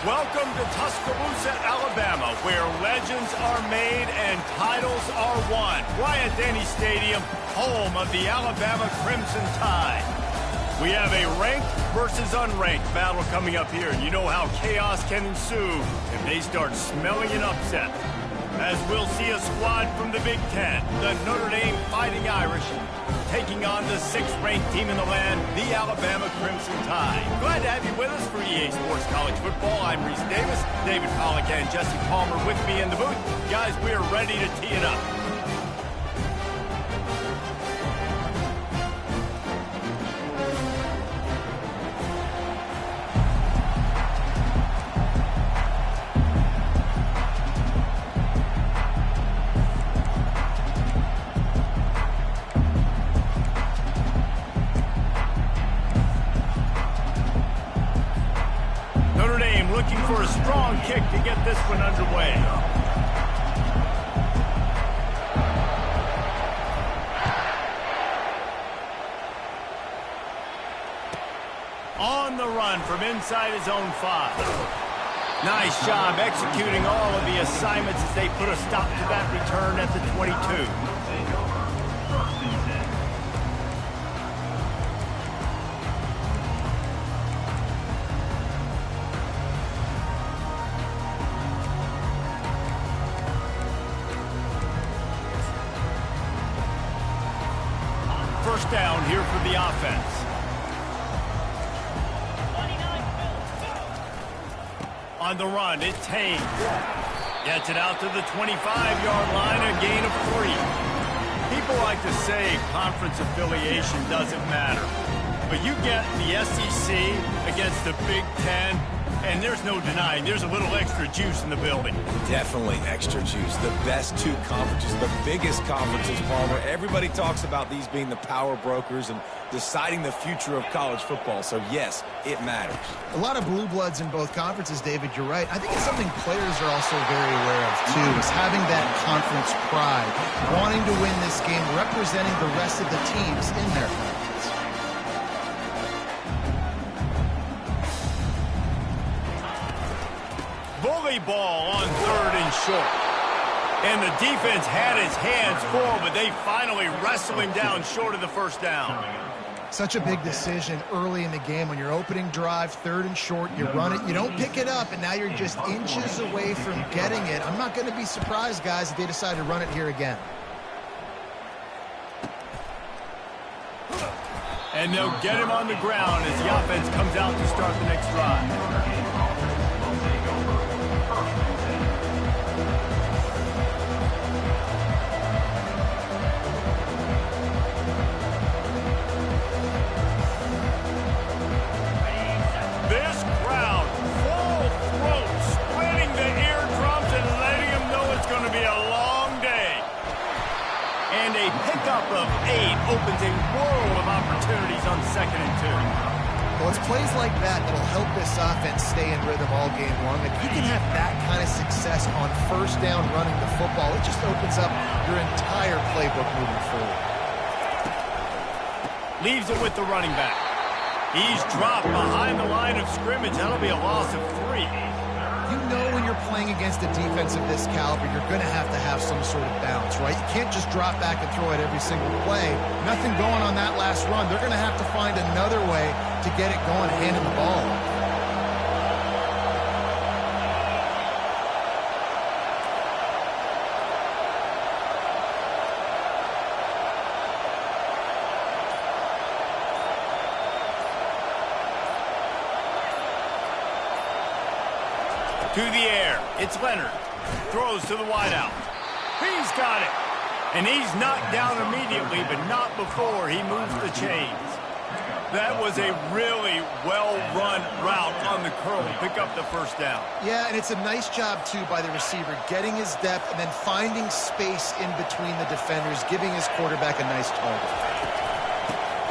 Welcome to Tuscaloosa, Alabama, where legends are made and titles are won. Bryant-Denny Stadium, home of the Alabama Crimson Tide. We have a ranked versus unranked battle coming up here, and you know how chaos can ensue if they start smelling an upset. As we'll see a squad from the Big Ten, the Notre Dame Fighting Irish, taking on the 6th-ranked team in the land, the Alabama Crimson Tide. Glad to have you with us for EA Sports College Football. I'm Reese Davis, David Pollack and Jesse Palmer with me in the booth. Guys, we are ready to tee it up. Looking for a strong kick to get this one underway. On the run from inside his own 5. Nice job executing all of the assignments as they put a stop to that return at the 22. First down here for the offense. On the run, it's Haynes. Gets it out to the 25-yard line, a gain of 3. People like to say conference affiliation doesn't matter. But you get the SEC against the Big Ten, and there's no denying there's a little extra juice in the building. Definitely extra juice. The best 2 conferences, the biggest conferences, Palmer. Everybody talks about these being the power brokers and deciding the future of college football. So, yes, it matters. A lot of blue bloods in both conferences, David. You're right. I think it's something players are also very aware of, too, is having that conference pride, wanting to win this game, representing the rest of the teams in their conference. Bully ball on 3rd and short. And the defense had his hands full, but they finally wrestle him down short of the first down. Such a big decision early in the game. When you're opening drive, 3rd and short, you run it, you don't pick it up, and now you're just inches away from getting it. I'm not going to be surprised, guys, if they decide to run it here again. And they'll get him on the ground as the offense comes out to start the next drive. And a pickup of 8 opens a world of opportunities on 2nd and 2. Well, it's plays like that that'll help this offense stay in rhythm all game long. If you can have that kind of success on 1st down running the football, it just opens up your entire playbook moving forward. Leaves it with the running back. He's dropped behind the line of scrimmage. That'll be a loss of 3. You know when you're playing against a defense of this caliber, you're going to have some sort of bounce, right? You can't just drop back and throw it every single play. Nothing going on that last run. They're going to have to find another way to get it going, handing the ball. To the air, it's Leonard. Throws to the wideout. He's got it. And he's knocked down immediately, but not before he moves the chains. That was a really well-run route on the curl to pick up the first down. Yeah, and it's a nice job, too, by the receiver, getting his depth and then finding space in between the defenders, giving his quarterback a nice target.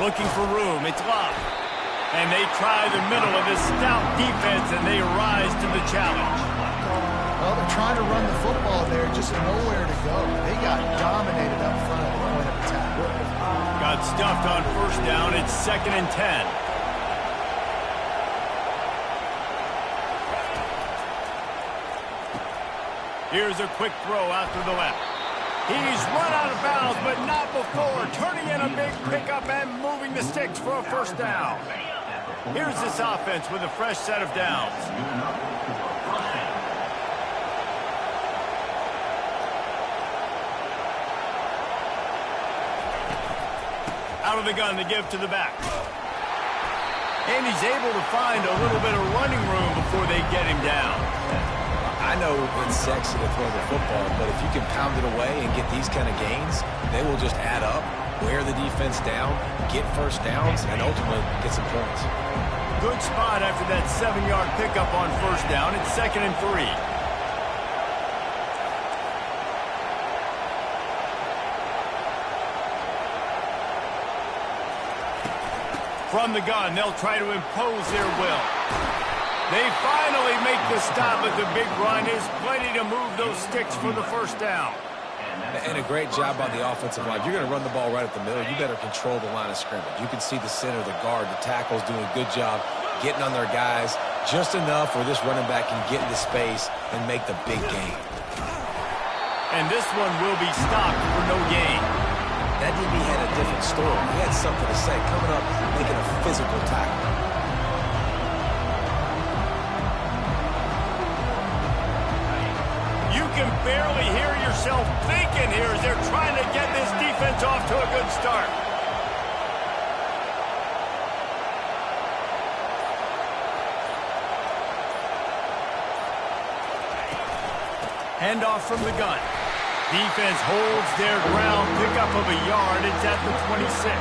Looking for room, it's Love. And they try the middle of this stout defense, and they rise to the challenge. Well, they're trying to run the football there, just nowhere to go. They got dominated up front at the point of attack. Got stuffed on 1st down. It's 2nd and 10. Here's a quick throw out to the left. He's run out of bounds, but not before turning in a big pickup and moving the sticks for a first down. Here's this offense with a fresh set of downs. Out of the gun to give to the back. And he's able to find a little bit of running room before they get him down. I know it's sexy to throw the football, but if you can pound it away and get these kind of gains, they will just add up, wear the defense down, get first downs, and ultimately get some points. Good spot after that 7-yard pickup on first down. It's 2nd and 3. From the gun, they'll try to impose their will. They finally make the stop, but the big run is plenty to move those sticks for the first down. And a great job on the offensive line. You're going to run the ball right at the middle. You better control the line of scrimmage. You can see the center, the guard, the tackles doing a good job getting on their guys just enough where this running back can get into space and make the big gain. And this one will be stopped for no gain. That DB had a different story. He had something to say, coming up, making a physical tackle. You can barely hear yourself thinking here as they're trying to get this defense off to a good start. Handoff from the gun. Defense holds their ground, pickup of a yard. It's at the 26.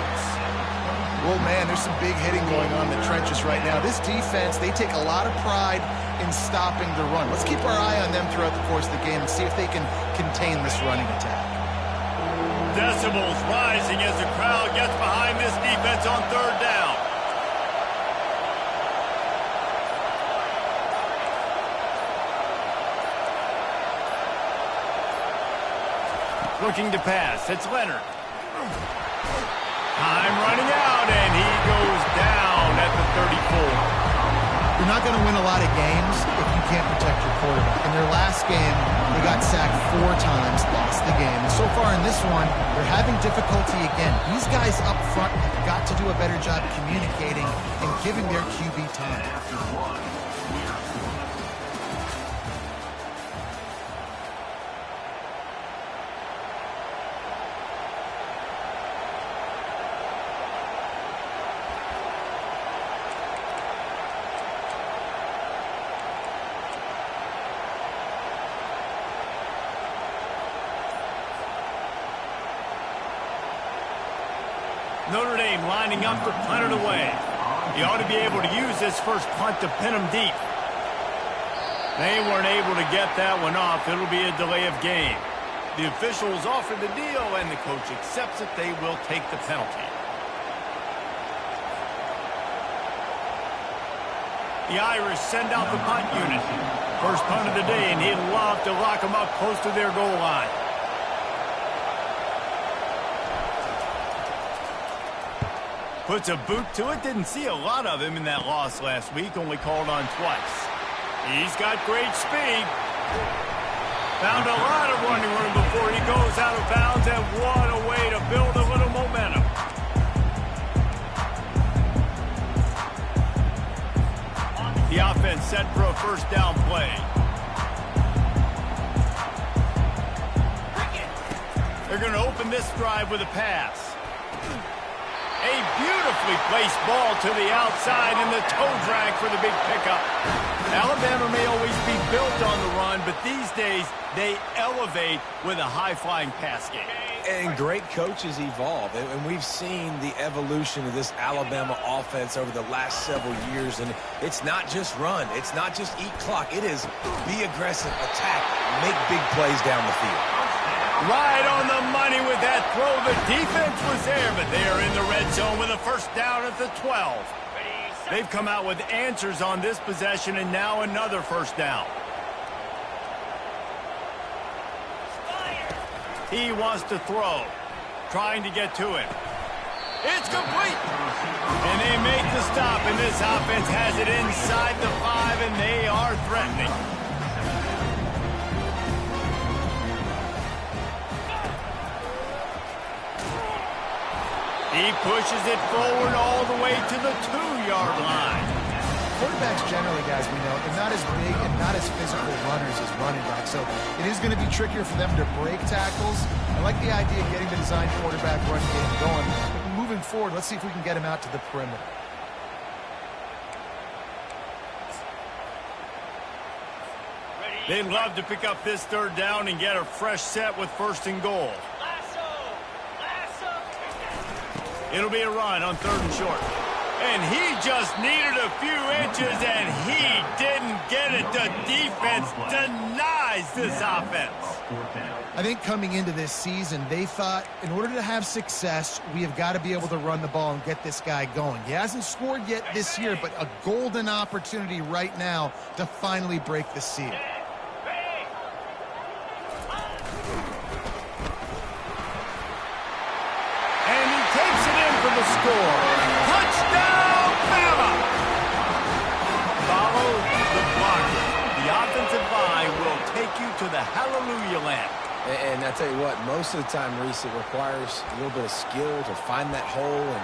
Well, man, there's some big hitting going on in the trenches right now. This defense, they take a lot of pride in stopping the run. Let's keep our eye on them throughout the course of the game and see if they can contain this running attack. Decibels rising as the crowd gets behind this defense on third down. Looking to pass. It's Leonard. Time running out, and he goes down at the 34. You're not going to win a lot of games if you can't protect your quarterback. In their last game, they got sacked 4 times, lost the game. And so far in this one, they're having difficulty again. These guys up front have got to do a better job communicating and giving their QB time. Notre Dame lining up to punt it away. He ought to be able to use this first punt to pin them deep. They weren't able to get that one off. It'll be a delay of game. The officials offer the deal, and the coach accepts it. They will take the penalty. The Irish send out the punt unit. First punt of the day, and he'd love to lock them up close to their goal line. Puts a boot to it. Didn't see a lot of him in that loss last week. Only called on twice. He's got great speed. Found a lot of running room before he goes out of bounds, and what a way to build a little momentum. The offense set for a first down play. They're going to open this drive with a pass. A beautifully placed ball to the outside in the toe drag for the big pickup. Alabama may always be built on the run, but these days they elevate with a high-flying pass game. And great coaches evolve, and we've seen the evolution of this Alabama offense over the last several years, and it's not just run, it's not just eat clock, it is be aggressive, attack, make big plays down the field. Right on the money with that throw. The defense was there, but they are in the red zone with a first down at the 12. They've come out with answers on this possession, and now another first down. He wants to throw, trying to get to it. It's complete. And they make the stop, and this offense has it inside the 5, and they are threatening. He pushes it forward all the way to the 2-yard line. Quarterbacks generally, guys, we know, they're not as big and not as physical runners as running backs, so it is going to be trickier for them to break tackles. I like the idea of getting the design quarterback run game going. But moving forward, let's see if we can get him out to the perimeter. They'd love to pick up this 3rd down and get a fresh set with 1st and goal. It'll be a run on 3rd and short. And he just needed a few inches, and he didn't get it. The defense denies this offense. I think coming into this season, they thought in order to have success, we have got to be able to run the ball and get this guy going. He hasn't scored yet this year, but a golden opportunity right now to finally break the seal. And he takes it in for the score. Touchdown, Bama! Follow the blocker. The offensive line will take you to the hallelujah land. And I tell you what, most of the time, Reese, it requires a little bit of skill to find that hole and,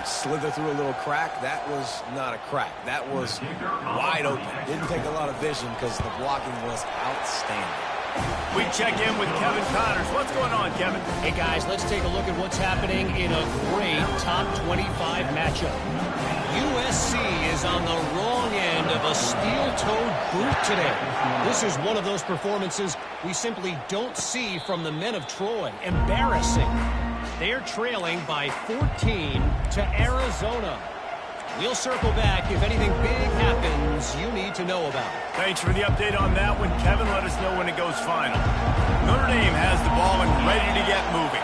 slither through a little crack. That was not a crack. That was wide open. Didn't take a lot of vision because the blocking was outstanding. We check in with Kevin Connors. What's going on, Kevin? Hey, guys, let's take a look at what's happening in a great top 25 matchup. USC is on the wrong end of a steel-toed boot today. This is one of those performances we simply don't see from the men of Troy. Embarrassing. They're trailing by 14 to Arizona. We'll circle back if anything big happens you need to know about. Thanks for the update on that one, Kevin. Let us know when it goes final. Notre Dame has the ball and ready to get moving.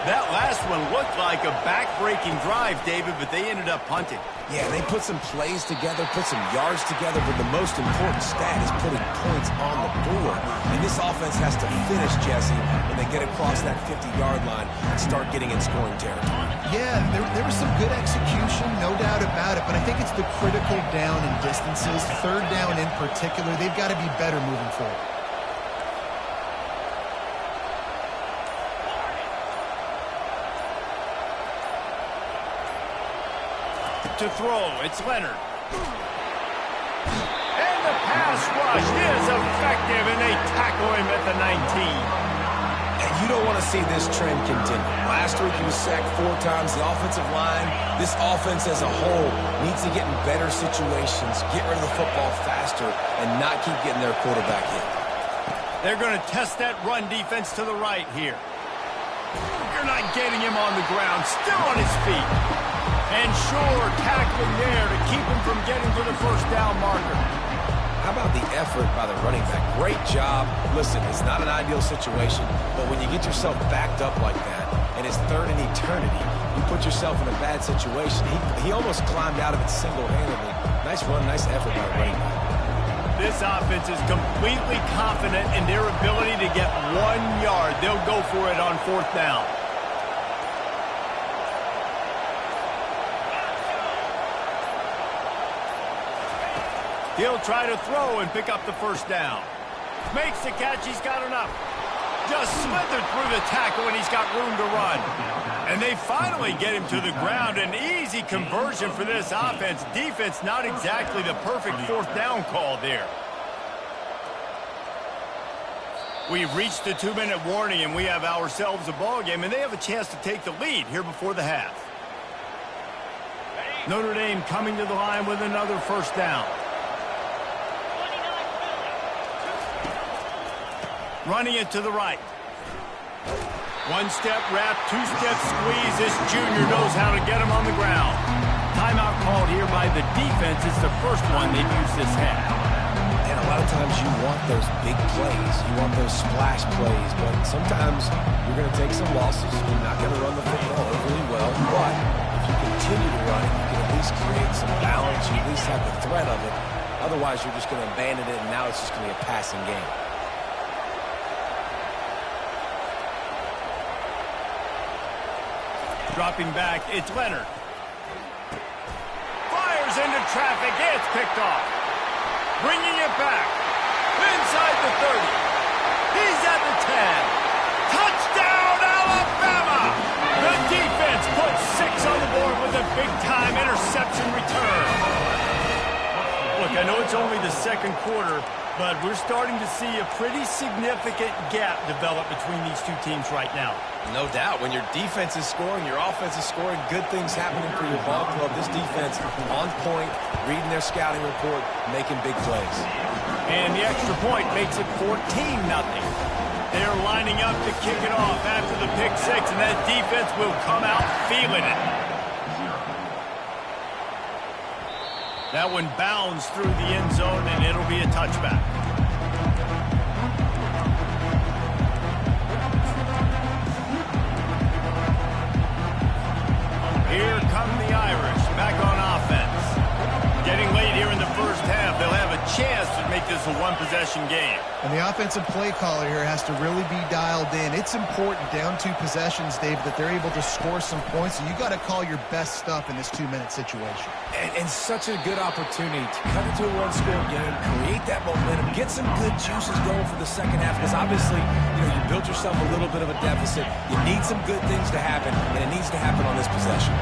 That last one looked like a back-breaking drive, David, but they ended up punting. Yeah, they put some plays together, put some yards together, but the most important stat is putting points on the board. And this offense has to finish, Jesse, when they get across that 50-yard line and start getting in scoring territory. Yeah, there was some good execution, no doubt about it, but I think it's the critical down and distances, 3rd down in particular. They've got to be better moving forward. To throw, it's Leonard. And the pass rush is effective, and they tackle him at the 19. And you don't want to see this trend continue. Last week he was sacked 4 times. The offensive line, this offense as a whole, needs to get in better situations, get rid of the football faster, and not keep getting their quarterback hit. They're going to test that run defense to the right here. You're not getting him on the ground, still on his feet. And sure, tackling there to keep him from getting to the 1st down marker. How about the effort by the running back? Great job. Listen, it's not an ideal situation, but when you get yourself backed up like that, and it's 3rd and eternity, you put yourself in a bad situation. He almost climbed out of it single-handedly. Nice run, nice effort by the running back. This offense is completely confident in their ability to get 1 yard. They'll go for it on 4th down. He'll try to throw and pick up the 1st down. Makes the catch. He's got enough. Just slithered through the tackle, and he's got room to run. And they finally get him to the ground. An easy conversion for this offense. Defense not exactly the perfect 4th down call there. We've reached the 2-minute warning, and we have ourselves a ball game, and they have a chance to take the lead here before the half. Notre Dame coming to the line with another 1st down. Running it to the right. 1-step wrap, 2-step squeeze. This junior knows how to get him on the ground. Timeout called here by the defense. It's the first one they've used this half. And a lot of times you want those big plays. You want those splash plays. But sometimes you're going to take some losses. You're not going to run the football overly well. But if you continue to run it, you can at least create some balance. You at least have the threat of it. Otherwise, you're just going to abandon it, and now it's just going to be a passing game. Dropping back, it's Leonard. Fires into traffic, it's picked off. Bringing it back. Inside the 30. He's at the 10. Touchdown, Alabama! The defense puts 6 I know it's only the second quarter, but we're starting to see a pretty significant gap develop between these two teams right now. No doubt. When your defense is scoring, your offense is scoring, good things happening for your ball club. This defense on point, reading their scouting report, making big plays. And the extra point makes it 14-0. They're lining up to kick it off after the pick six, and that defense will come out feeling it. That one bounds through the end zone, and it'll be a touchback. Here come the Irish, back on offense. Getting late here in the first half, they'll have a chance to make this a one-possession game. And the offensive play caller here has to really be dialed in. It's important down 2 possessions, Dave, that they're able to score some points. So you got to call your best stuff in this 2-minute situation. And such a good opportunity to cut into a one-score game, create that momentum, get some good juices going for the second half. Because obviously, you built yourself a little bit of a deficit. You need some good things to happen, and it needs to happen on this possession.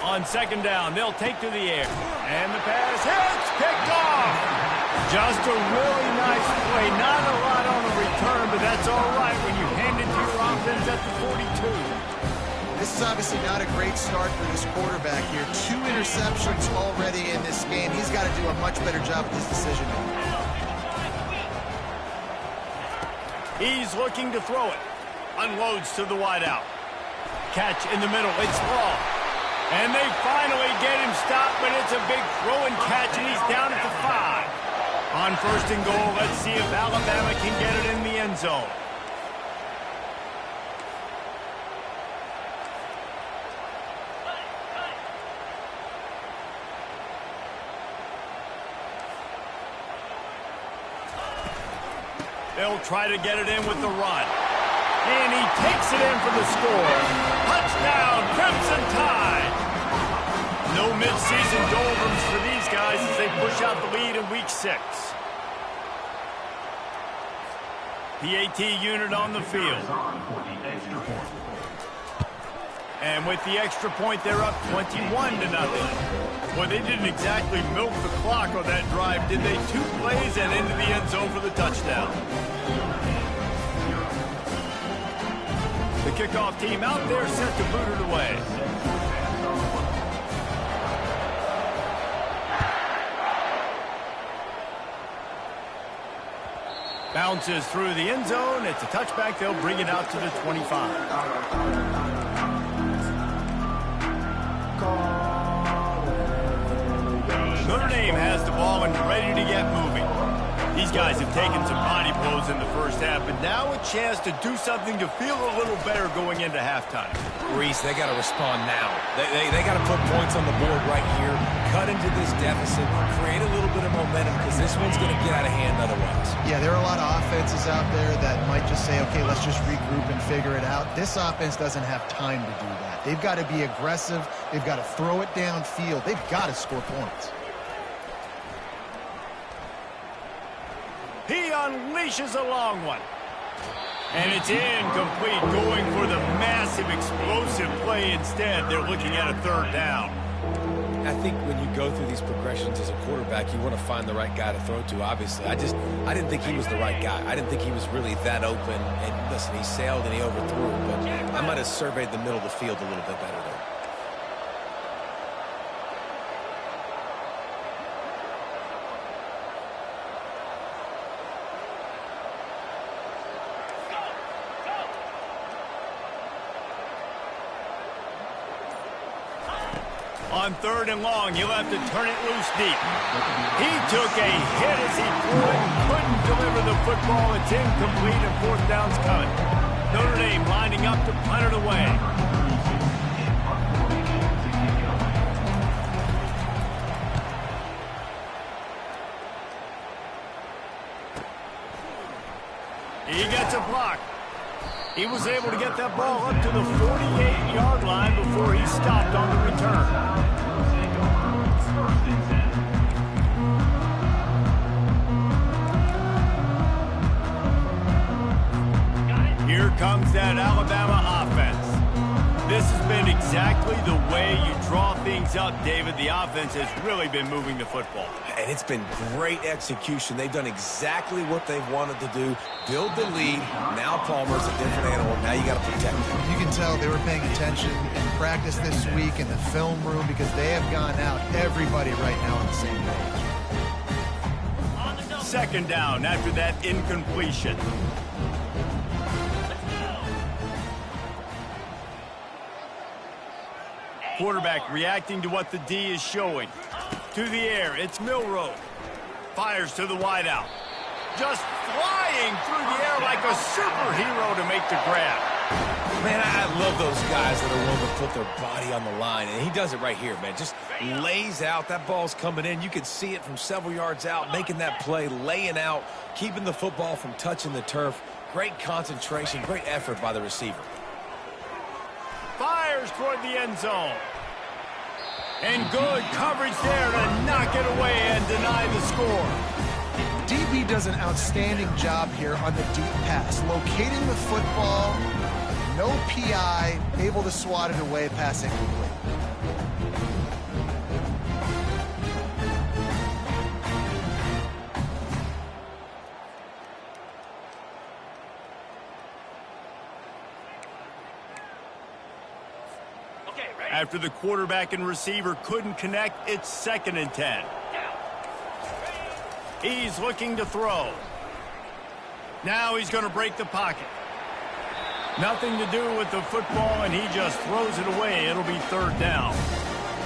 On second down, they'll take to the air. And the pass hits, picked off. Just a really nice play. Not a lot on the return, but that's all right when you hand it to your offense at the 42. This is obviously not a great start for this quarterback here. 2 interceptions already in this game. He's got to do a much better job with his decision. He's looking to throw it. Unloads to the wideout. Catch in the middle. It's long. And they finally get him stopped, but it's a big throw and catch, and he's down at the 5. On first and goal, let's see if Alabama can get it in the end zone. They'll try to get it in with the run. And he takes it in for the score. Touchdown, Crimson Tide. No mid-season doldrums for these guys as they push out the lead in Week 6. PAT unit on the field. And with the extra point, they're up 21-0. Well, they didn't exactly milk the clock on that drive, did they? 2 plays and into the end zone for the touchdown. The kickoff team out there set to boot it away. Bounces through the end zone. It's a touchback. They'll bring it out to the 25. Notre Dame has the ball and ready to get moving. These guys have taken some body blows in the first half, but now a chance to do something to feel a little better going into halftime. Reese, they got to respond now. They got to put points on the board right here, cut into this deficit, create a little bit of momentum, because this one's going to get out of hand otherwise. Yeah, there are a lot of offenses out there that might just say, okay, let's just regroup and figure it out. This offense doesn't have time to do that. They've got to be aggressive. They've got to throw it downfield. They've got to score points. He unleashes a long one. And it's incomplete, going for the massive explosive play instead. They're looking at a 3rd down. I think when you go through these progressions as a quarterback, you want to find the right guy to throw to, obviously. I didn't think he was the right guy. I didn't think he was really that open. And listen, he sailed and he overthrew, but I might have surveyed the middle of the field a little bit better there. On 3rd and long, he'll have to turn it loose deep. He took a hit as he threw it, couldn't deliver the football. It's incomplete, and 4th down's coming. Notre Dame lining up to punt it away. He gets a block. He was able to get that ball up to the 48-yard line before he stopped on the return. Here comes that Alabama offense. This has been exactly the way you draw things up, David. The offense has really been moving the football. And it's been great execution. They've done exactly what they've wanted to do. Build the lead. Now Palmer's a different animal. Now you got to protect him. You can tell they were paying attention in practice this week in the film room because they have gone out, everybody right now on the same page. Second down after that incompletion. Quarterback reacting to what the D is showing. To the air, it's Milroe. Fires to the wideout. Just flying through the air like a superhero to make the grab. Man, I love those guys that are willing to put their body on the line, and he does it right here, man. Just lays out. That ball's coming in. You can see it from several yards out, making that play, laying out, keeping the football from touching the turf. Great concentration, great effort by the receiver. Fires toward the end zone. And good coverage there to knock it away and deny the score. DB does an outstanding job here on the deep pass, locating the football, no PI, able to swat it away, pass incomplete. After the quarterback and receiver couldn't connect, it's 2nd and 10. He's looking to throw. Now he's going to break the pocket. Nothing to do with the football, and he just throws it away. It'll be 3rd down.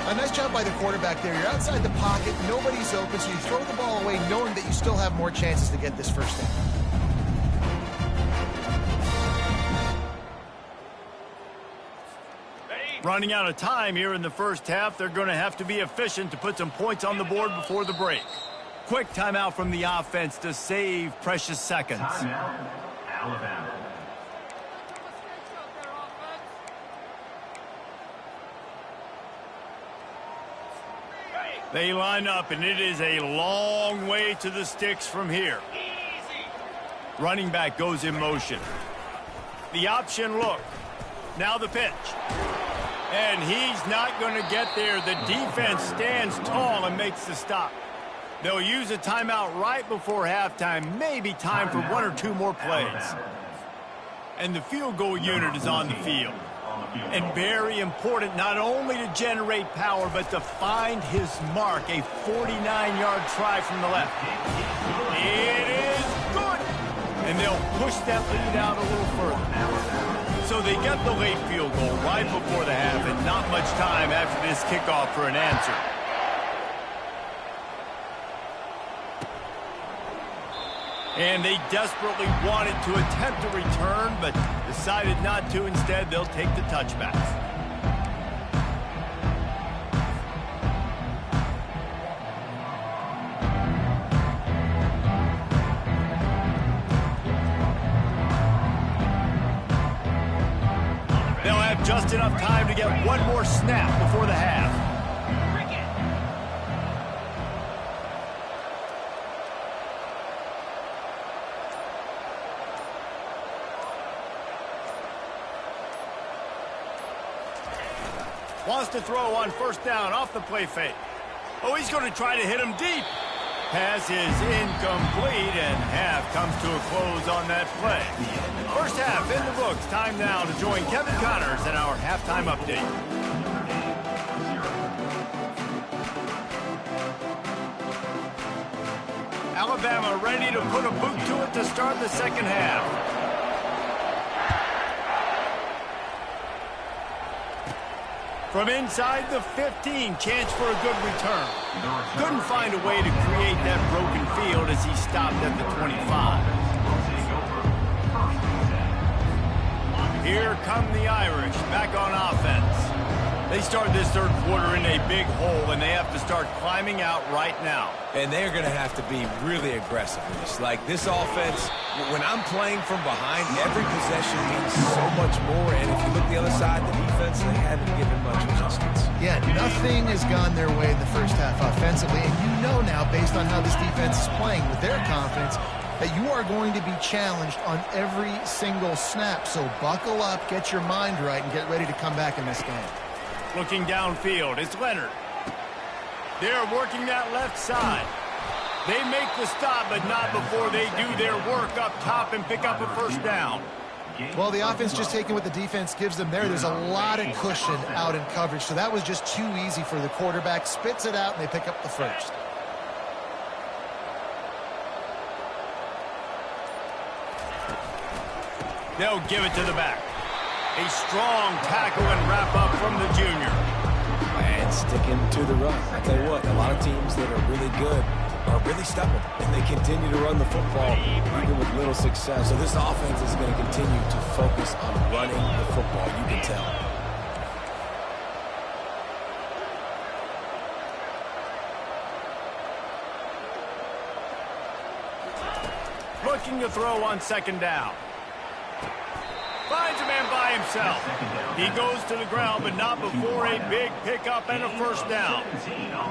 A nice job by the quarterback there. You're outside the pocket, nobody's open, so you throw the ball away knowing that you still have more chances to get this first down. Running out of time here in the first half. They're going to have to be efficient to put some points on the board before the break. Quick timeout from the offense to save precious seconds. Timeout, Alabama. They line up, and it is a long way to the sticks from here. Running back goes in motion. The option look. Now the pitch. And he's not going to get there. The defense stands tall and makes the stop. They'll use a timeout right before halftime. Maybe time for 1 or 2 more plays. And the field goal unit is on the field. And very important not only to generate power, but to find his mark. A 49-yard try from the left. It is good. And they'll push that lead out a little further. So they get the late field goal right before the half, and not much time after this kickoff for an answer. And they desperately wanted to attempt a return, but decided not to. Instead, they'll take the touchbacks. They'll have just enough time to get one more snap before the half. Wants to throw on 1st down off the play fake. Oh, he's going to try to hit him deep. Pass is incomplete, and half comes to a close on that play. First half in the books. Time now to join Kevin Connors in our halftime update. Alabama ready to put a boot to it to start the second half. From inside the 15, chance for a good return. Couldn't find a way to create that broken field as he stopped at the 25. Here come the Irish back on offense. They start this third quarter in a big hole, and they have to start climbing out right now. And they're going to have to be really aggressive with this. Like this offense, when I'm playing from behind, every possession means so much more. And if you look the other side, the defense, they haven't given much resistance. Yeah, nothing has gone their way in the first half offensively. And you know now, based on how this defense is playing with their confidence, that you are going to be challenged on every single snap. So buckle up, get your mind right, and get ready to come back in this game. Looking downfield, it's Leonard. They're working that left side. They make the stop, but not before they do their work up top and pick up a first down. Well, the offense just taking what the defense gives them there. There's a lot of cushion out in coverage, so that was just too easy for the quarterback. Spits it out, and they pick up the first. They'll give it to the back. A strong tackle and wrap up from the junior. And sticking to the run. I tell you what, a lot of teams that are really good are really stubborn, and they continue to run the football even with little success. So this offense is going to continue to focus on running the football. You can tell. Looking to throw on second down. Finds a man by himself. He goes to the ground, but not before a big pickup and a first down.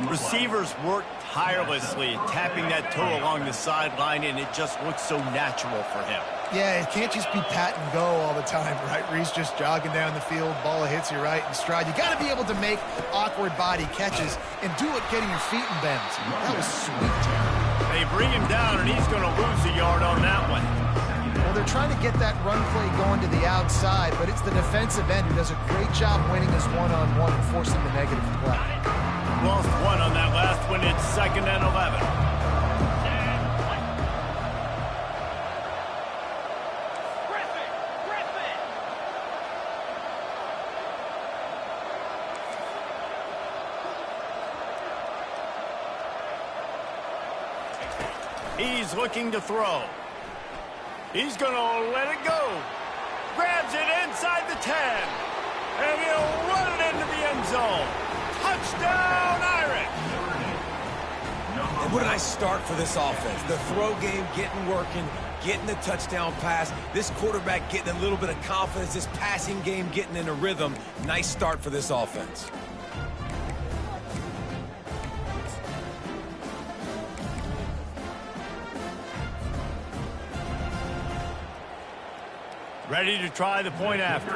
Receivers work tirelessly, tapping that toe along the sideline, and it just looks so natural for him. Yeah, it can't just be pat and go all the time, right? Reese just jogging down the field, ball hits you right in stride. You got to be able to make awkward body catches and do it getting your feet in bounds. That was sweet. They bring him down, and he's going to lose a yard on that one. Well, they're trying to get that run play going to the outside, but it's the defensive end who does a great job winning his one-on-one and forcing the negative play. Lost one on that last one. It's 2nd and 11. He's looking to throw. He's going to let it go. Grabs it inside the 10. And he'll run it into the end zone. Touchdown, Irish. And what a nice start for this offense. The throw game getting working, getting the touchdown pass. This quarterback getting a little bit of confidence. This passing game getting in a rhythm. Nice start for this offense. Ready to try the point after.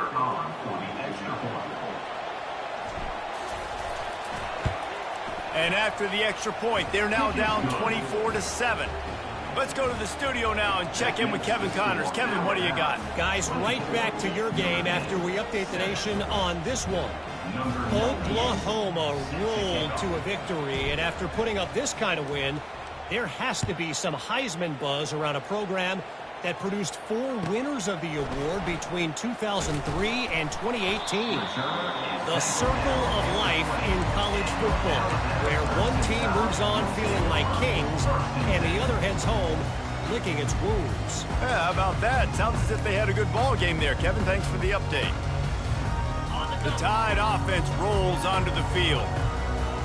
And after the extra point, they're now down 24-7. Let's go to the studio now and check in with Kevin Connors. Kevin, what do you got? Guys, right back to your game after we update the nation on this one. Oklahoma rolled to a victory, and after putting up this kind of win, there has to be some Heisman buzz around a program that produced 4 winners of the award between 2003 and 2018. The circle of life in college football, where one team moves on feeling like kings and the other heads home licking its wounds. Yeah, how about that? Sounds as if they had a good ball game there. Kevin, thanks for the update. The Tide offense rolls onto the field.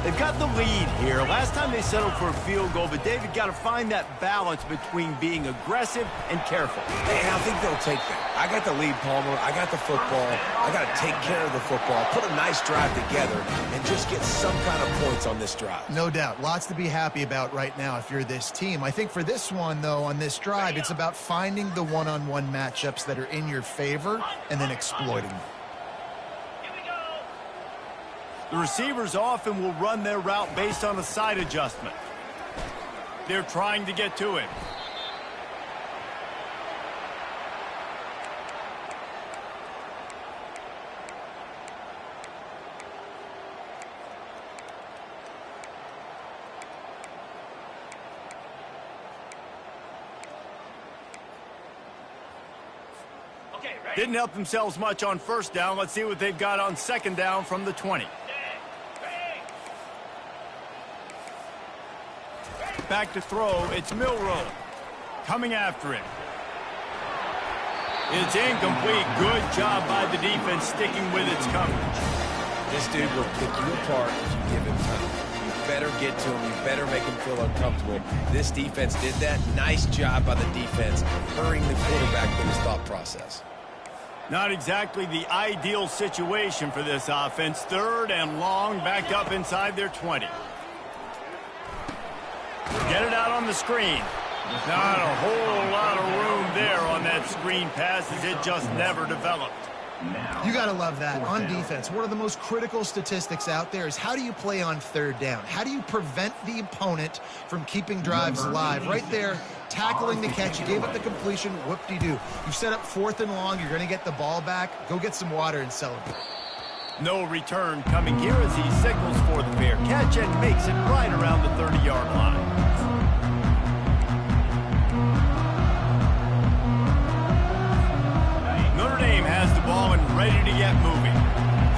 They've got the lead here. Last time they settled for a field goal, but David got to find that balance between being aggressive and careful. And I think they'll take that. I got the lead, Palmer. I got the football. I got to take care of the football, put a nice drive together, and just get some kind of points on this drive. No doubt. Lots to be happy about right now if you're this team. I think for this one, though, on this drive, it's about finding the one-on-one matchups that are in your favor and then exploiting them. The receivers often will run their route based on a side adjustment. They're trying to get to him. Didn't help themselves much on first down. Let's see what they've got on second down from the 20. Back to throw, it's Milroe coming after him. It's incomplete. Good job by the defense sticking with its coverage. This dude will pick you apart if you give him time. You better get to him. You better make him feel uncomfortable. This defense did that. Nice job by the defense, hurrying the quarterback with his thought process. Not exactly the ideal situation for this offense. 3rd and long, back up inside their 20. Get it out on the screen. Not a whole lot of room there on that screen pass as it just never developed. You got to love that. On defense, one of the most critical statistics out there is how do you play on 3rd down? How do you prevent the opponent from keeping drives alive? Right there, tackling the catch. You gave up the completion. Whoop-de-doo. You set up 4th and long. You're going to get the ball back. Go get some water and celebrate. No return coming here as he signals for the fair catch and makes it right around the 30-yard line. Notre Dame has the ball and ready to get moving.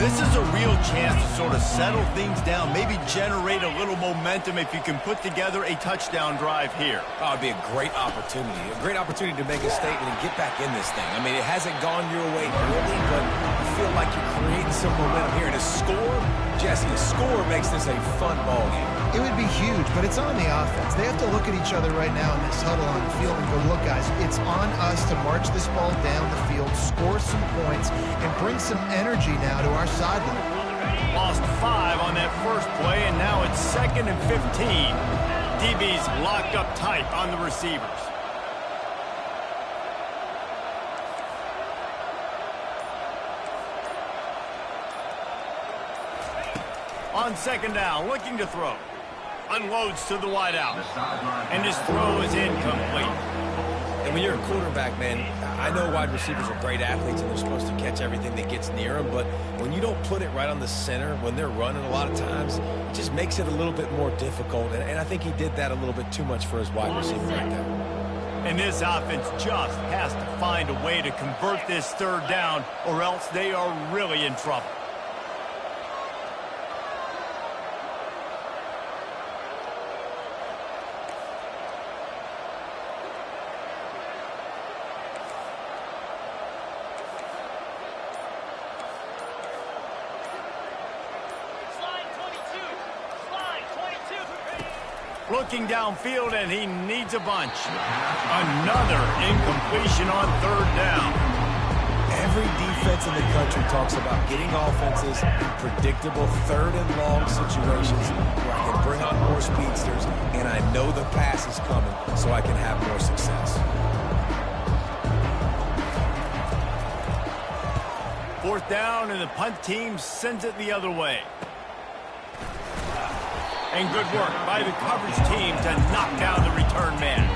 This is a real chance to sort of settle things down, maybe generate a little momentum if you can put together a touchdown drive here. Oh, it'd be a great opportunity to make a statement and get back in this thing. I mean, it hasn't gone your way early, but you feel like you're creating some momentum here. And a score, Jesse, a score makes this a fun ball game. It would be huge, but it's on the offense. They have to look at each other right now in this huddle on the field and go, look, guys, it's on us to march this ball down the field, score some points, and bring some energy now to our sideline. Lost 5 on that first play, and now it's 2nd and 15. DB's locked up tight on the receivers. On 2nd down, looking to throw. Unloads to the wideout. And his throw is incomplete. And when you're a quarterback, man, I know wide receivers are great athletes and they're supposed to catch everything that gets near them, but when you don't put it right on the center, when they're running a lot of times, it just makes it a little bit more difficult. And I think he did that a little bit too much for his wide receiver right there. And this offense just has to find a way to convert this 3rd down, or else they are really in trouble. Looking downfield, and he needs a bunch. Another incompletion on 3rd down. Every defense in the country talks about getting offenses in predictable 3rd and long situations where I can bring on more speedsters, and I know the pass is coming, so I can have more success. 4th down, and the punt team sends it the other way. And good work by the coverage team to knock down the return man.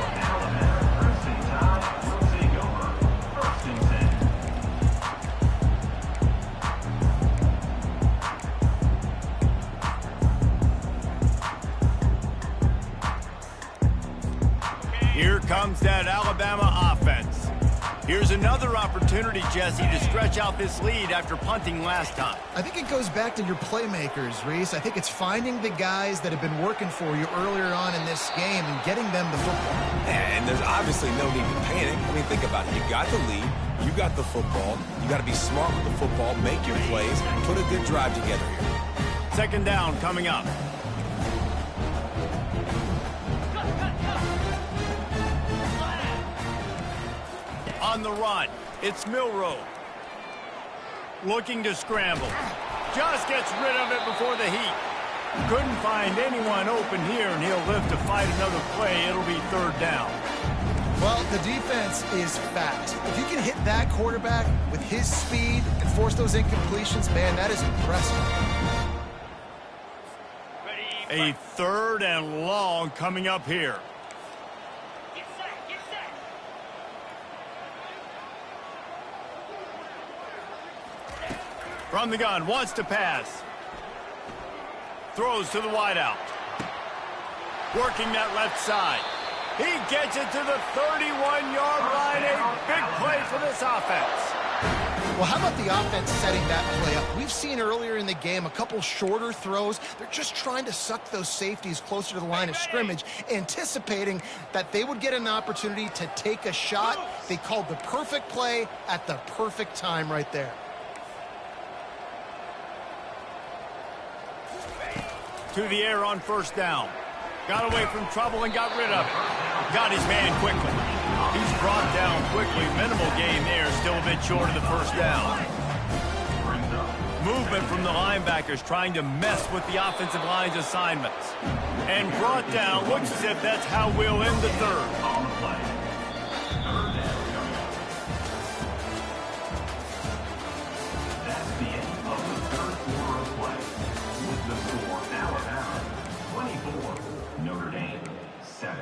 Here comes that Alabama offense. Here's another opportunity, Jesse, to stretch out this lead after punting last time. I think it goes back to your playmakers, Reese. I think it's finding the guys that have been working for you earlier on in this game and getting them the football. And there's obviously no need to panic. I mean, think about it. You got the lead. You got the football. You got to be smart with the football, make your plays, put a good drive together here. 2nd down coming up. On the run, it's Milroe. Looking to scramble. Just gets rid of it before the heat. Couldn't find anyone open here, and he'll live to fight another play. It'll be 3rd down. Well, the defense is fast. If you can hit that quarterback with his speed and force those incompletions, man, that is impressive. A 3rd and long coming up here. From the gun, wants to pass. Throws to the wideout. Working that left side. He gets it to the 31-yard line. A big play for this offense. Well, how about the offense setting that play up? We've seen earlier in the game a couple shorter throws. They're just trying to suck those safeties closer to the line of scrimmage, anticipating that they would get an opportunity to take a shot. They called the perfect play at the perfect time right there. through the air on first down. Got away from trouble and got rid of it. Got his man quickly. He's brought down quickly. Minimal gain there, still a bit short of the first down. Movement from the linebackers trying to mess with the offensive line's assignments. And brought down. Looks as if that's how we'll end the third. That's the end of the third quarter of play. With the score, Alabama 24, Notre Dame 7.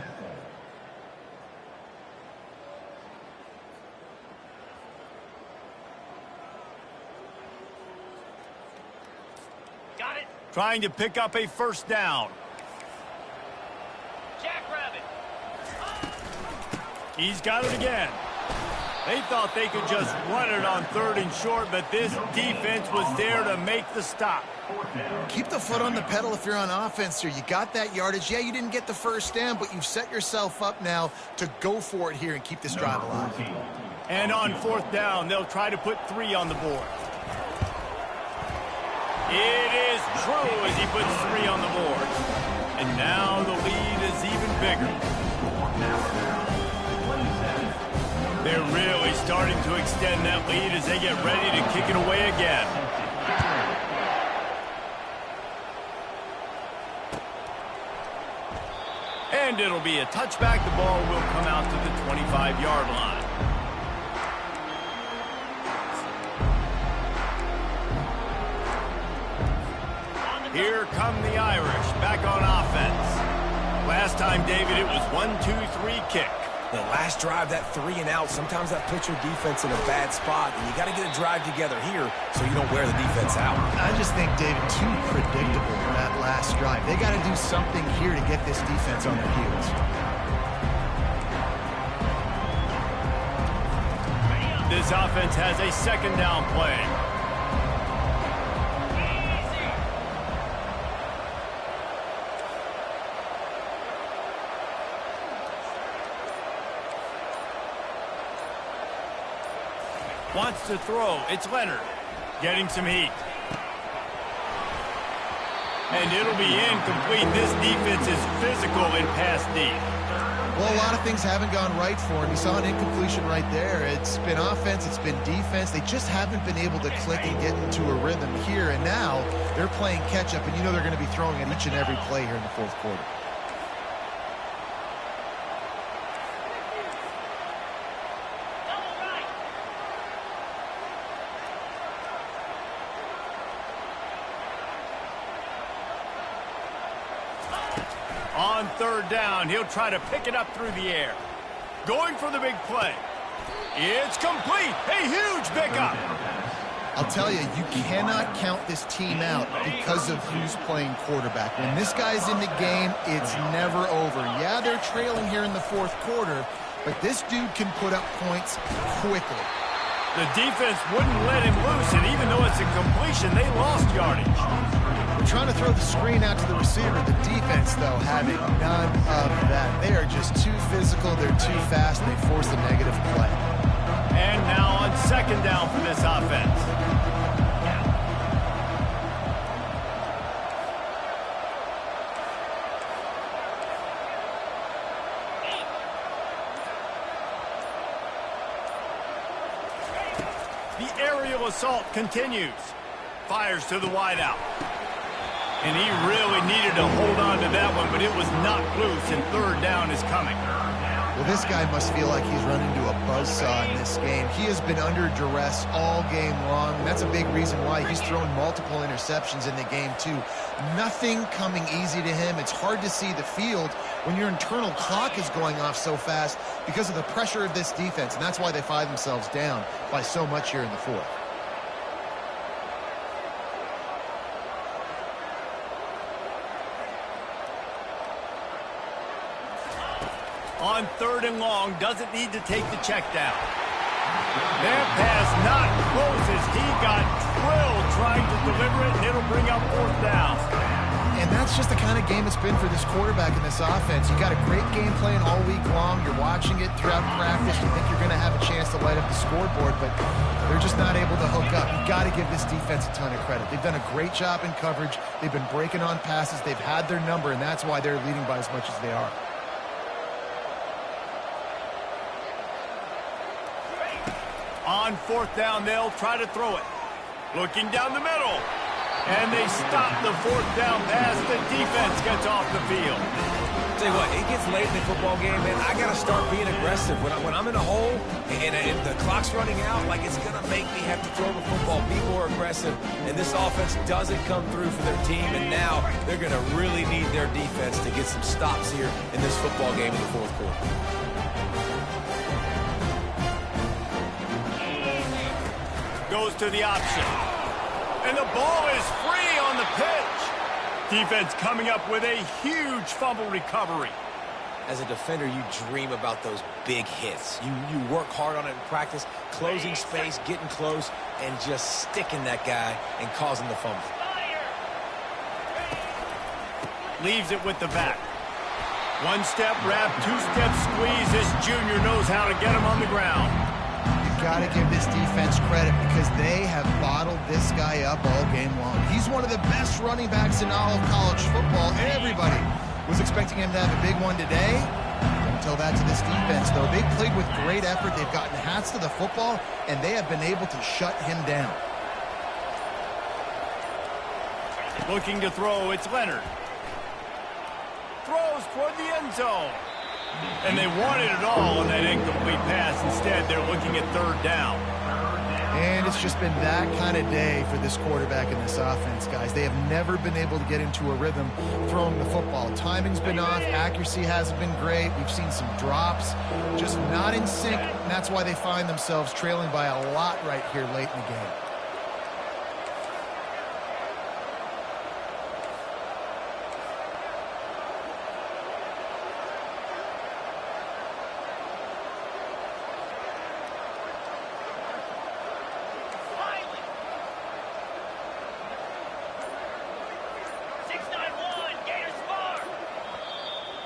Got it. Trying to pick up a first down. Jackrabbit. He's got it again. They thought they could just run it on third and short, but this defense was there to make the stop. Keep the foot on the pedal if you're on offense here. You got that yardage. Yeah, you didn't get the first down, but you've set yourself up now to go for it here and keep this drive alive. And on fourth down, they'll try to put 3 on the board. It is true as he puts 3 on the board. And now the lead is even bigger. They're really starting to extend that lead as they get ready to kick it away again. And it'll be a touchback. The ball will come out to the 25-yard line. Here come the Irish back on offense. Last time, David, it was 1-2-3 kick. The last drive, that 3 and out, sometimes that puts your defense in a bad spot, and you got to get a drive together here so you don't wear the defense out. I just think, David, too predictable that last drive. They got to do something here to get this defense on their heels. This offense has a second down play. Wants to throw. It's Leonard. Getting some heat. And it'll be incomplete. This defense is physical in pass deep. Well, a lot of things haven't gone right for him. You saw an incompletion right there. It's been offense, it's been defense. They just haven't been able to click and get into a rhythm here. And now they're playing catch-up, and you know they're going to be throwing at each and every play here in the fourth quarter. On third down, he'll try to pick it up through the air. Going for the big play. It's complete. A huge pickup. I'll tell you, you cannot count this team out because of who's playing quarterback. When this guy's in the game, it's never over. Yeah, they're trailing here in the fourth quarter, but this dude can put up points quickly. The defense wouldn't let him loose, and even though it's a completion, they lost yardage. They're trying to throw the screen out to the receiver. The defense, though, having none of that. They are just too physical. They're too fast. They force a negative play. And now on second down for this offense. The aerial assault continues. Fires to the wideout. And he really needed to hold on to that one, but it was knocked loose, and third down is coming. Well, this guy must feel like he's run into a buzzsaw in this game. He has been under duress all game long, and that's a big reason why he's thrown multiple interceptions in the game, too. Nothing coming easy to him. It's hard to see the field when your internal clock is going off so fast because of the pressure of this defense, and that's why they find themselves down by so much here in the fourth. On third and long, doesn't need to take the check down. That pass not close as he got drilled trying to deliver it, and it'll bring up fourth down. And And that's just the kind of game it's been for this quarterback in this offense. You got a great game plan all week long. You're watching it throughout practice. You think you're going to have a chance to light up the scoreboard, but they're just not able to hook up. You got to give this defense a ton of credit. They've done a great job in coverage. They've been breaking on passes. They've had their number, and that's why they're leading by as much as they are. On fourth down, they'll try to throw it. Looking down the middle. And they stop the fourth down pass. The defense gets off the field. Tell you what, it gets late in the football game, man. I got to start being aggressive. When I'm in a hole and the clock's running out, like it's going to make me have to throw the football, be more aggressive. And this offense doesn't come through for their team, and now they're going to really need their defense to get some stops here in this football game in the fourth quarter. Goes to the option. And the ball is free on the pitch. Defense coming up with a huge fumble recovery. As a defender, you dream about those big hits. You work hard on it in practice, closing space, getting close, and just sticking that guy and causing the fumble. Leaves it with the back. One step wrap, two step squeeze. This junior knows how to get him on the ground. Got to give this defense credit because they have bottled this guy up all game long. He's one of the best running backs in all of college football. Everybody was expecting him to have a big one today. Don't tell that to this defense, though. They played with great effort. They've gotten hats to the football, and they have been able to shut him down. Looking to throw, it's Leonard. Throws toward the end zone. And they wanted it all on that incomplete pass. Instead, they're looking at third down. And it's just been that kind of day for this quarterback in this offense, guys. They have never been able to get into a rhythm throwing the football. Timing's been off. Accuracy hasn't been great. We've seen some drops. Just not in sync, and that's why they find themselves trailing by a lot right here late in the game.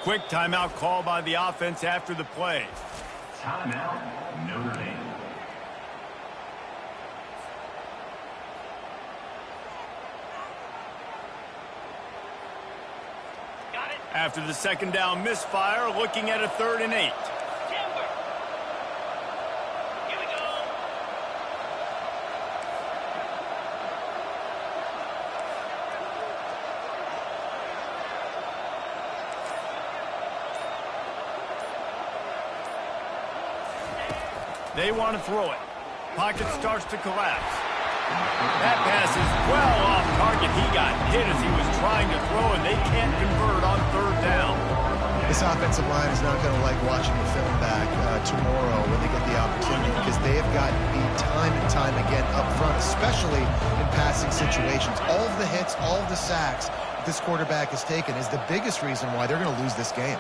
Quick timeout call by the offense after the play. Timeout, Notre Dame. After the second down misfire, looking at a 3rd and 8. They want to throw it. Pocket starts to collapse. That pass is well off target. He got hit as he was trying to throw, and they can't convert on 3rd down. This offensive line is not going to like watching the film back tomorrow when they get the opportunity because they have gotten beat time and time again up front, especially in passing situations. All of the hits, all of the sacks that this quarterback has taken is the biggest reason why they're going to lose this game.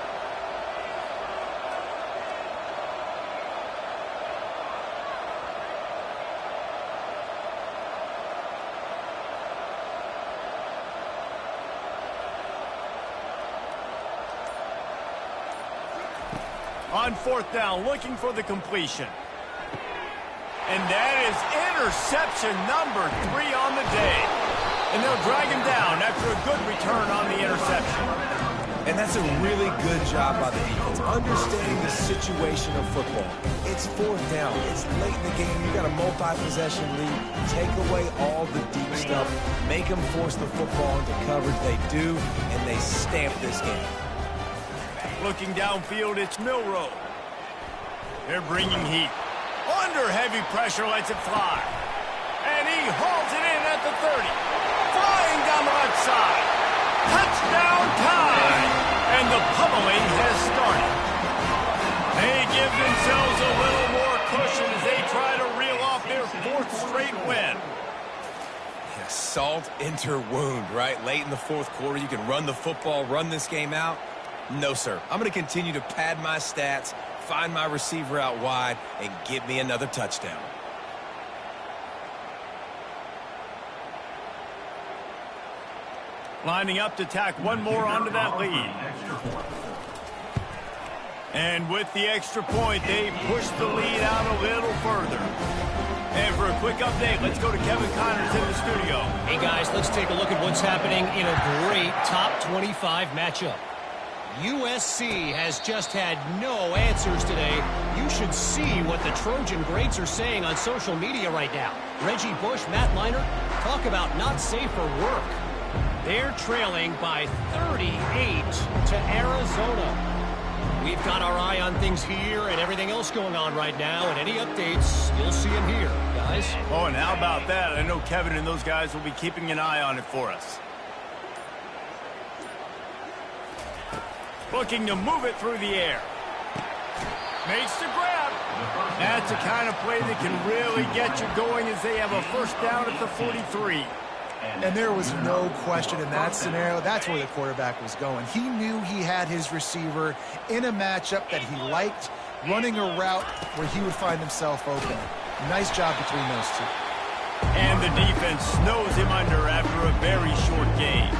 On 4th down, looking for the completion. And that is interception number 3 on the day. And they'll drag him down after a good return on the interception. And that's a really good job by the defense, understanding the situation of football. It's 4th down. It's late in the game. You got a multi-possession lead. Take away all the deep stuff. Make them force the football into coverage. They do, and they stamp this game. Looking downfield, it's Milrow. They're bringing heat. Under heavy pressure, lets it fly. And he hauls it in at the 30. Flying down the left side. Touchdown time! And the pummeling has started. They give themselves a little more cushion as they try to reel off their 4th straight win. Yeah, salt into wound, right? Late in the 4th quarter, you can run the football, run this game out. No, sir. I'm going to continue to pad my stats, find my receiver out wide, and give me another touchdown. Lining up to tack one more onto that lead. And with the extra point, they push the lead out a little further. And for a quick update, let's go to Kevin Connors in the studio. Hey, guys, let's take a look at what's happening in a great top 25 matchup. USC has just had no answers today. You should see what the Trojan greats are saying on social media right now. Reggie Bush, Matt Leinart, talk about not safe for work. They're trailing by 38 to Arizona. We've got our eye on things here and everything else going on right now, and any updates, you'll see them here, guys. Oh, and how about that? I know Kevin and those guys will be keeping an eye on it for us. Looking to move it through the air. Makes the grab. That's the kind of play that can really get you going as they have a first down at the 43. And there was no question in that scenario. That's where the quarterback was going. He knew he had his receiver in a matchup that he liked, running a route where he would find himself open. Nice job between those two. And the defense snows him under after a very short game.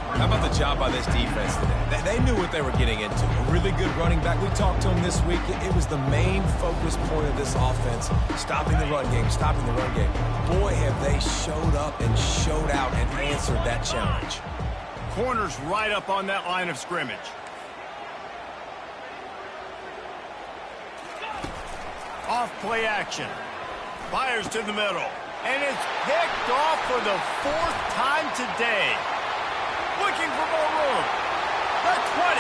How about the job by this defense today? They knew what they were getting into. A really good running back. We talked to him this week. It was the main focus point of this offense, stopping the run game, stopping the run game. Boy, have they showed up and showed out and answered that challenge. Corners right up on that line of scrimmage. Off play action. Fires to the middle. And it's picked off for the 4th time today. Looking for more room. The 20.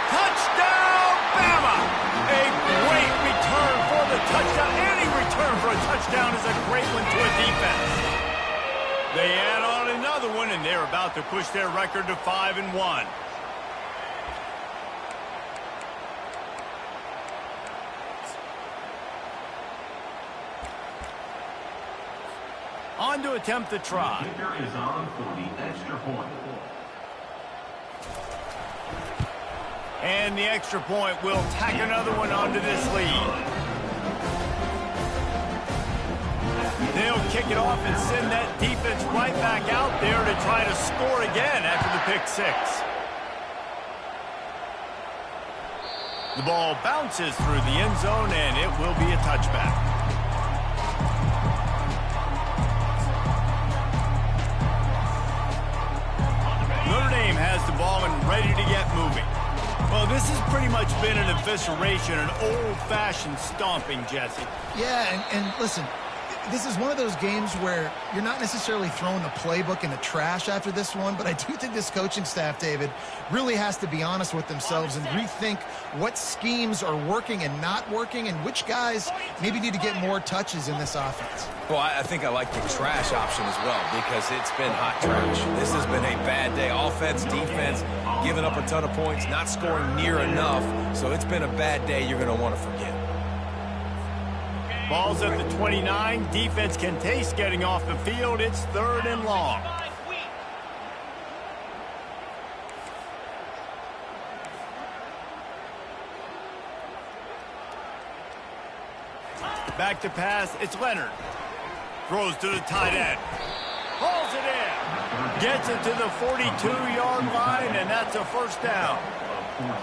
Touchdown, Bama! A great return for the touchdown. Any return for a touchdown is a great one to a defense. They add on another one, and they're about to push their record to 5-1. On to attempt the try. Kicker is on for the extra point. And the extra point will tack another one onto this lead. They'll kick it off and send that defense right back out there to try to score again after the pick six. The ball bounces through the end zone, and it will be a touchback. Notre Dame has the ball and ready to get moving. Well, this has pretty much been an evisceration, an old-fashioned stomping, Jesse. Yeah, and listen, this is one of those games where you're not necessarily throwing the playbook in the trash after this one, but I do think this coaching staff, David, really has to be honest with themselves and rethink what schemes are working and not working and which guys maybe need to get more touches in this offense. Well, I think I like the trash option as well because it's been hot trash. This has been a bad day. Offense, defense, giving up a ton of points, not scoring near enough. So it's been a bad day you're going to want to forget. Ball's at the 29. Defense can taste getting off the field. It's 3rd and long. Back to pass. It's Leonard. Throws to the tight end. Hauls it in. Gets it to the 42-yard line, and that's a first down.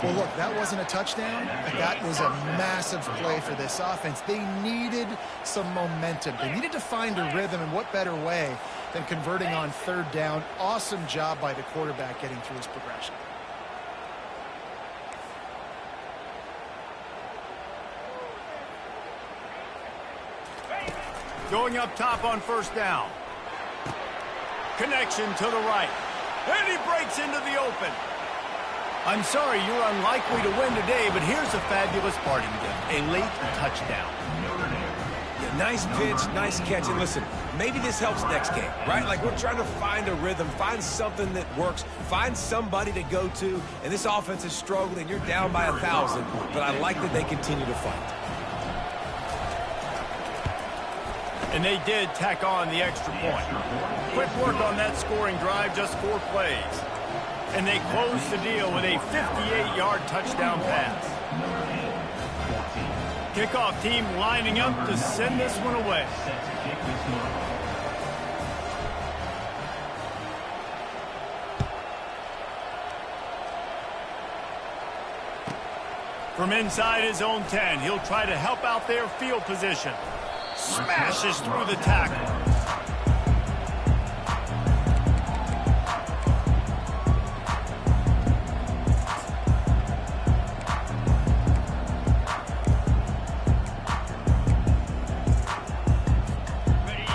Well, look, that wasn't a touchdown, but that was a massive play for this offense. They needed some momentum. They needed to find a rhythm, and what better way than converting on 3rd down. Awesome job by the quarterback getting through his progression. Going up top on 1st down. Connection to the right. And he breaks into the open. I'm sorry, you're unlikely to win today, but here's a fabulous parting gift. A late touchdown. Yeah, nice pitch, nice catch. And listen, maybe this helps next game, right? Like we're trying to find a rhythm, find something that works, find somebody to go to. And this offense is struggling. You're down by 1,000, but I like that they continue to fight. And they did tack on the extra point. Quick work on that scoring drive, just 4 plays. And they close the deal with a 58-yard touchdown pass. Kickoff team lining up to send this one away. From inside his own 10, he'll try to help out their field position. Smashes through the tackle.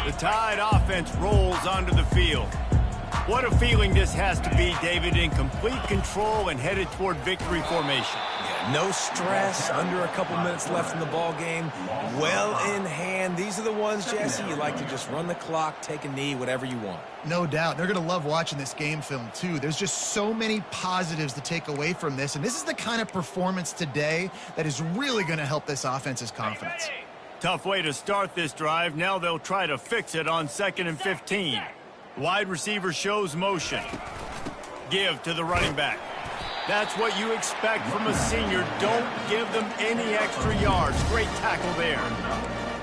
The Tide offense rolls onto the field. What a feeling this has to be, David, in complete control and headed toward victory formation. Yeah, no stress, under a couple minutes left in the ball game, well in hand. These are the ones, Jesse, you like to just run the clock, take a knee, whatever you want. No doubt. They're going to love watching this game film, too. There's just so many positives to take away from this, and this is the kind of performance today that is really going to help this offense's confidence. Tough way to start this drive. Now they'll try to fix it on 2nd and 15. Wide receiver shows motion. Give to the running back. That's what you expect from a senior. Don't give them any extra yards. Great tackle there.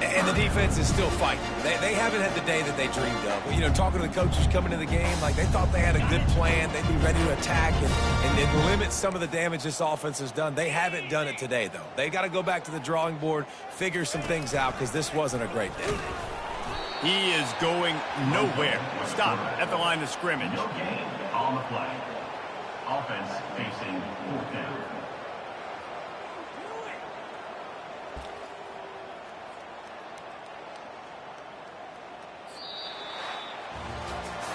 And the defense is still fighting. They haven't had the day that they dreamed of. You know, talking to the coaches coming into the game, like they thought they had a good plan. They'd be ready to attack and limit some of the damage this offense has done. They haven't done it today, though. They got to go back to the drawing board, figure some things out, because this wasn't a great day. He is going nowhere. Stop at the line of scrimmage. No gain on the play. Offense facing 4th down.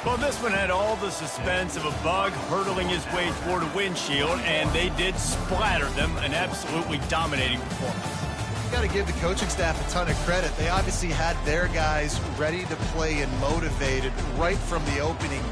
Well, this one had all the suspense of a bug hurtling his way toward a windshield, and they did splatter them. An absolutely dominating performance. You got to give the coaching staff a ton of credit. They obviously had their guys ready to play and motivated right from the opening